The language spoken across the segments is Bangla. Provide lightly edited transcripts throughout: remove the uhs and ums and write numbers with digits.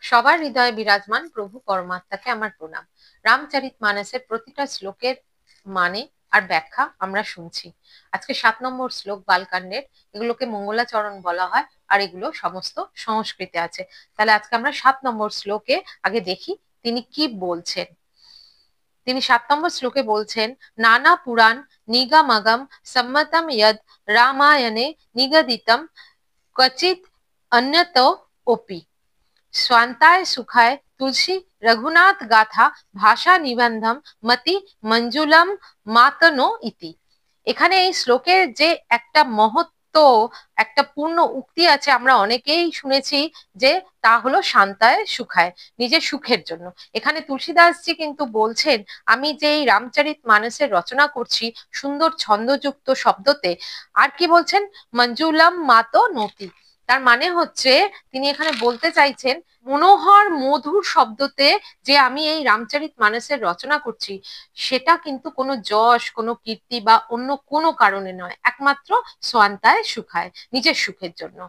সবার হৃদয়ে বিরাজমান প্রভু পরমাত্মাকে আমার প্রণাম। রামচরিতমানসের প্রতিটা শ্লোকের মানে আর ব্যাখ্যা আমরা শুনছি। আজকে 7 নম্বর শ্লোক বালকাণ্ডের, এগুলোকে মঙ্গলাচরণ বলা হয়, আর এগুলো সমস্ত সংস্কৃতে আছে। তাহলে আজকে আমরা 7 নম্বর শ্লোকে আগে দেখি তিনি কি বলছেন। তিনি 7 নম্বর শ্লোকে বলছেন, নানা পুরাণ নিগমাগম সম্মতম यद রামায়ণে নিগদিতম क्वचित् अन्यतो ओपि स्वान्ताय सुखाय तुलसी रघुनाथ गाथा ভাষা নিবন্ধম মতি মঞ্জুলম মাতনো ইতি। এখানে এই শ্লোকের যে একটা মহত্ব, একটা পূর্ণ উক্তি আছে, আমরা অনেকেই শুনেছি, যে তা হলো শান্তায় সুখায়, নিজের সুখের জন্য। এখানে তুলসীদাসজি কিন্তু বলছেন, আমি যে এই রামচরিত মানসের রচনা করছি সুন্দর ছন্দযুক্ত শব্দতে, আর কি বলছেন, মঞ্জুলম মাতো নতি। তার মানে হচ্ছে তিনি এখানে বলতে চাইছেন, মনোহর মধুর শব্দতে যে আমি এই রামচরিত মানসের রচনা করছি, সেটা কিন্তু কোনো যশ, কোনো কীর্তি বা অন্য কোনো কারণে নয়, একমাত্র সোয়ান্তায় সুখায়, নিজের সুখের জন্য।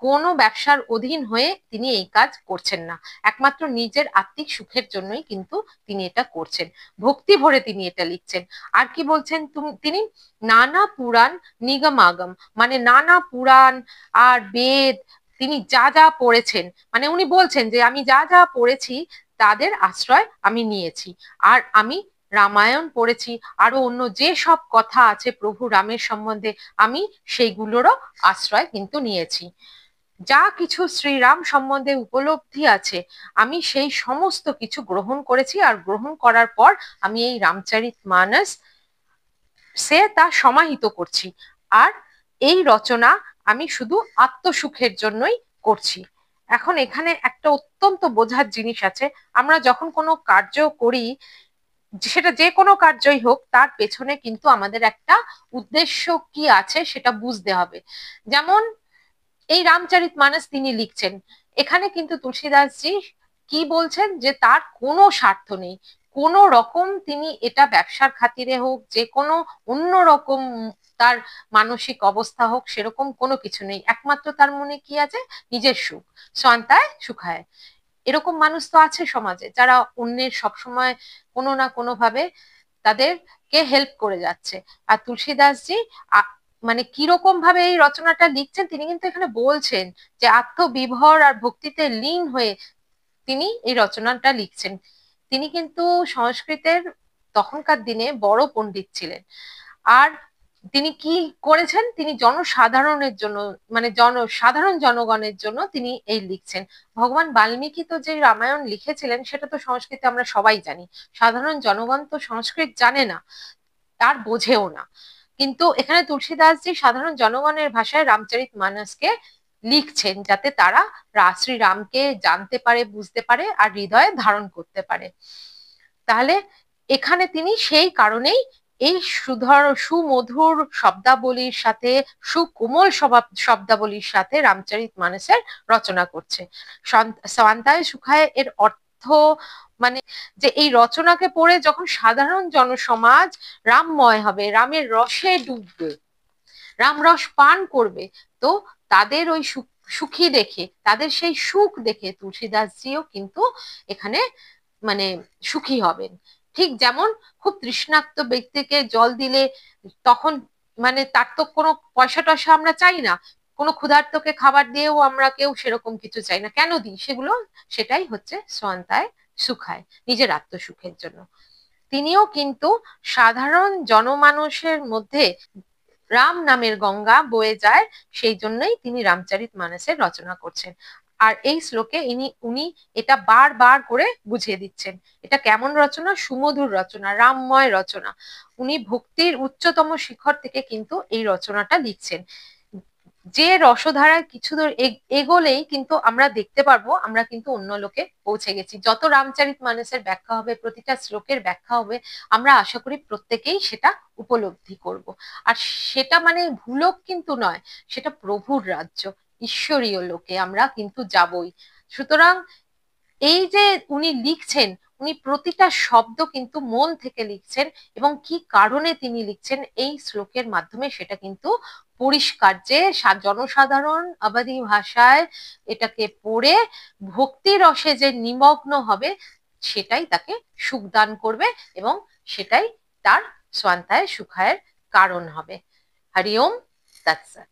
কোনো ব্যবসার অধীন হয়ে তিনি এই কাজ করছেন না, একমাত্র নিজের আত্মিক সুখের জন্যই কিন্তু তিনি এটা করছেন, ভক্তি ভরে তিনি এটা লিখছেন। আর কি বলছেন তিনি, নানা পুরাণ নিগমাগম, মানে নানা পুরাণ আর বেদ তিনি যা যা পড়েছেন, মানে উনি বলছেন যে আমি যা যা পড়েছি তাদের আশ্রয় আমি নিয়েছি, আর আমি রামায়ণ পড়েছি, আরো অন্য যে সব কথা আছে প্রভু রামের সম্বন্ধে, আমি সেইগুলোরও আশ্রয় কিন্তু নিয়েছি। যা কিছু শ্রীরাম সম্বন্ধে উপলব্ধি আছে, আমি সেই সমস্ত কিছু গ্রহণ করেছি, আর গ্রহণ করার পর আমি এই রামচরিত মানস সে তা সমাহিত করছি। আর এই রচনা আমি শুধু আত্মসুখের জন্যই করছি। এখন এখানে একটা অত্যন্ত বোঝার জিনিস আছে, আমরা যখন কোনো কার্য করি, সেটা যে কোনো কার্যই হোক, তার পেছনে কিন্তু আমাদের একটা উদ্দেশ্য কি আছে সেটা বুঝতে হবে। যেমন এই রামচরিত মানস তিনি লিখছেন, এখানে কিন্তু তুলসীদাসজি কি বলছেন, যে তার কোনো স্বার্থ নেই, কোন রকম তিনি এটা ব্যবসার খাতিরে হোক, যে কোনো অন্য রকম তার মানসিক অবস্থা হোক, সেরকম কোনো কিছু নেই, একমাত্র তার মনে কি আছে, নিজের সুখ, সন্তায় সুখায়। এরকম মানুষ তো আছে সমাজে, যারা অন্যের সবসময় কোনো না কোনো ভাবে তাদেরকে হেল্প করে যাচ্ছে। আর তুলসীদাসজি মানে কিরকম ভাবে এই রচনাটা লিখছেন, তিনি কিন্তু এখানে বলছেন যে আত্মবিভোর আর ভক্তিতে লীন হয়ে তিনি এই রচনাটা লিখছেন। তিনি কিন্তু সংস্কৃতের তখনকার দিনে বড় পণ্ডিত ছিলেন। আর তিনি কি করেছেন, তিনি জনসাধারণের জন্য, মানে সাধারণ জনগণের জন্য তিনি এই লিখছেন। ভগবান বাল্মীকি তো যে রামায়ণ লিখেছিলেন সেটা তো সংস্কৃতে আমরা সবাই জানি, সাধারণ জনগণ তো সংস্কৃত জানে না, তার বোঝেও না। কিন্তু এখানে তুলসীদাসজি সাধারণ জনগণের ভাষায় রামচরিত মানসকে লিখছেন, যাতে তারা শ্রীরামকে জানতে পারে, বুঝতে পারে, আর হৃদয়ে ধারণ করতে পারে। তাহলে এখানে তিনি সেই কারণেই এই সুমধুর শব্দাবলীর সাথে, সুকোমল শব্দাবলীর সাথে রামচরিত মানসের রচনা করছে। স্বান্তায় সুখায় এর অর্থ মানে, যে এই রচনাকে পড়ে যখন সাধারণ জনসমাজ রামময় হবে, রামের রসে ডুববে, রামরস পান করবে, তো তাদের ওই সুখী দেখে, তাদের সেই সুখ দেখে তুলসীদাসজিও কিন্তু এখানে মানে সুখী হবেন। ঠিক যেমন খুব তৃষ্ণার্ত ব্যক্তিকে জল দিলে তখন মানে তার তো কোনো পয়সা টয়সা আমরা চাই না, কোনো ক্ষুধার্তকে খাবার দিয়েও আমরা কেউ সেরকম কিছু চাই না, কেন দিই সেগুলো, সেটাই হচ্ছে স্বান্তায় সুখায়, নিজের আত্মসুখের জন্য। তিনিও কিন্তু সাধারণ জনমানুষের মধ্যে রাম নামের গঙ্গা বয়ে যায়, সেই জন্যই তিনি রামচরিত মানসের রচনা করছেন। আর এই শ্লোকে উনি এটা বারবার করে বুঝিয়ে দিচ্ছেন, এটা কেমন রচনা, সুমধুর রচনা, রামময় রচনা। উনি ভক্তির উচ্চতম শিখর থেকে কিন্তু এই রচনাটা লিখছেন, যে রসধারায় কিছু দূর এগোলেই কিন্তু আমরা দেখতে পারবো আমরা কিন্তু অন্য লোকে পৌঁছে গেছি। যত রামচরিত মানসের ব্যাখ্যা হবে, প্রতিটা শ্লোকের ব্যাখ্যা হবে, আমরা আশা করি প্রত্যেকেই সেটা উপলব্ধি করব। আর সেটা মানে ভুলোক কিন্তু নয়, সেটা প্রভুর রাজ্য, ঈশ্বরীয় লোকে আমরা কিন্তু যাবই। সুতরাং এই যে উনি লিখছেন, উনি প্রতিটা শব্দ কিন্তু মন থেকে লিখছেন, এবং কি কারণে তিনি লিখছেন এই শ্লোকের মাধ্যমে সেটা কিন্তু পরিষ্কার যে জনসাধারণ আবাদি ভাষায় এটাকে পড়ে ভক্তি রসে যে নিমগ্ন হবে সেটাই তাকে সুখ দান করবে এবং সেটাই তার স্বান্তায় সুখায়ের কারণ হবে। হরি ওম তৎসৎ।